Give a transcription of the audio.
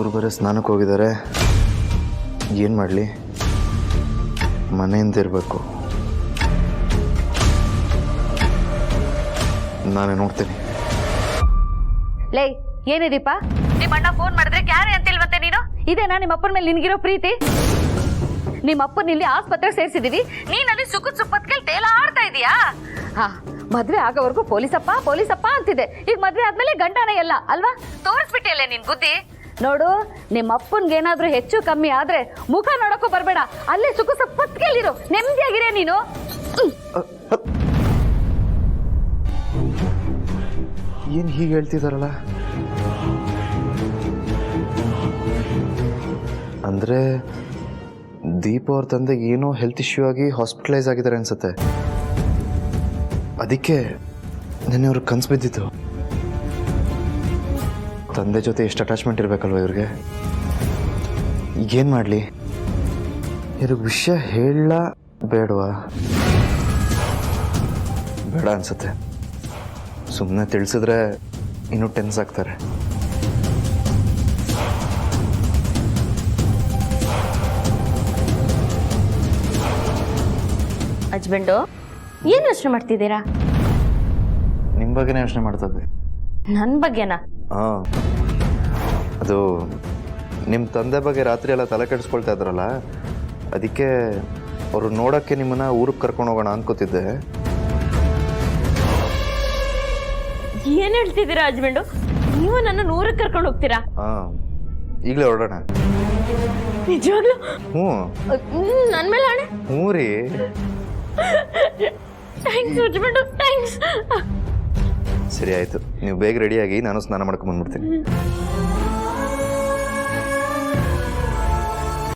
ಇವ್ರು ಬೇರೆ ಸ್ನಾನಕ್ಕೆ ಹೋಗಿದ್ದಾರೆ. ಏನು ಮಾಡಲಿ, ಮನೆಯಿಂದ ಇರಬೇಕು. ನಾನೇ ನೋಡ್ತೀನಿ. ಲೇ ಏನಿದೀಪ, ನಿಮ್ಮ ಅಣ್ಣ ಫೋನ್ ಮಾಡಿದ್ರೆ ಕ್ಯಾರೆ ಅಂತಿಲ್ವಂತೆ ನೀನು? ಇದೇನಾ ನಿಮ್ಮ ಅಪ್ಪನ ಮೇಲೆ ನಿನ್ಗಿರೋ ಪ್ರೀತಿ? ನಿಮ್ಮ ಅಪ್ಪನ ಇಲ್ಲಿ ಆಸ್ಪತ್ರೆಗೆ ಸೇರಿಸಿದೀವಿ, ನೀನಲ್ಲಿ ಸುಖದ ಸುಪ್ಪತ್ಕೇಳಿ ತೇಲಾಡ್ತಾ ಇದೀಯಾ? ಹಾ, ಮದ್ವೆ ಆಗೋವರೆಗೂ ಪೊಲೀಸಪ್ಪ ಪೊಲೀಸಪ್ಪ ಅಂತಿದೆ. ಈಗ ಮದ್ವೆ ಆದ್ಮೇಲೆ ಗಂಡನೇ ಎಲ್ಲ ಅಲ್ವಾ? ತೋರಿಸ್ಬಿಟ್ಟಿಯಲ್ಲೇ ನಿನ್ ಬುದ್ಧಿ. ನೋಡು, ನಿಮ್ಮ ಅಪ್ಪನ್ಗೆ ಏನಾದ್ರೂ ಹೆಚ್ಚು ಕಮ್ಮಿ ಆದ್ರೆ ಮುಖ ನೋಡಕ್ಕೂ ಬರ್ಬೇಡ. ಅಲ್ಲೇ ಸುಖ ಸುಪ್ಪತ್ಕೇಳಿರು, ನೆಮ್ಮದಿಯಾಗಿರೇ ನೀನು. ಏನು ಹೀಗೆ ಹೇಳ್ತಿದಾರಲ್ಲ? ಅಂದರೆ ದೀಪ ಅವ್ರ ತಂದೆಗೆ ಏನೋ ಹೆಲ್ತ್ ಇಶ್ಯೂ ಆಗಿ ಹಾಸ್ಪಿಟಲೈಸ್ ಆಗಿದ್ದಾರೆ ಅನ್ಸುತ್ತೆ. ಅದಕ್ಕೆ ನೆನ್ನೆ ಅವ್ರಿಗೆ ಕನ್ಸು ಬಿದ್ದಿತ್ತು. ತಂದೆ ಜೊತೆ ಎಷ್ಟು ಅಟ್ಯಾಚ್ಮೆಂಟ್ ಇರಬೇಕಲ್ವ ಇವ್ರಿಗೆ. ಈಗೇನು ಮಾಡಲಿ? ಇವ್ರಿಗೆ ವಿಷಯ ಹೇಳ ಬೇಡವಾ? ಬೇಡ ಅನ್ಸುತ್ತೆ. ಸುಮ್ಮನೆ ತಿಳಿಸಿದ್ರೆ ಇನ್ನೂ ಟೆನ್ಸ್ ಆಗ್ತಾರೆ. ಹಸ್ಬೆಂಡು, ಏನು ಯೋಚನೆ ಮಾಡ್ತಿದ್ದೀರಾ? ನಿಮ್ಮ ಬಗ್ಗೆನೇ ಯೋಚನೆ ಮಾಡ್ತದ್ದೆ. ನನ್ನ ಬಗ್ಗೆನಾ? ಹಾಂ, ಅದು ನಿಮ್ಮ ತಂದೆ ಬಗ್ಗೆ ರಾತ್ರಿ ಎಲ್ಲ ತಲೆ ಕೆಡಿಸ್ಕೊಳ್ತಾ ಇದ್ರಲ್ಲ, ಅದಕ್ಕೆ ಅವರು ನೋಡೋಕ್ಕೆ ನಿಮ್ಮನ್ನು ಊರಿಗೆ ಕರ್ಕೊಂಡು ಹೋಗೋಣ ಅನ್ಕೋತಿದ್ದೆ. ಏನು ಹೇಳ್ತಿದ್ದೀರಾ ಹಸ್ಬೆಂಡು? ನೀವು ನನ್ನ ಊರಿಗೆ ಕರ್ಕೊಂಡು ಹೋಗ್ತೀರಾ? ಹಾಂ, ಈಗಲೇ ಹೊರಡೋಣ. ನಿಜವಾಗ್ಲೂ? ಹ್ಞೂ. ನನ್ನ ಮೇಲೆ ಹಣೆ? ಹ್ಞೂ ರೀ. Thanks husband, thanks. ಸರಿ ಆಯಿತು, ನೀವು ಬೇಗ ರೆಡಿಯಾಗಿ ನಾನು ಸ್ನಾನ ಮಾಡ್ಕೊಂಡು ಬಂದ್ಬಿಡ್ತೀನಿ.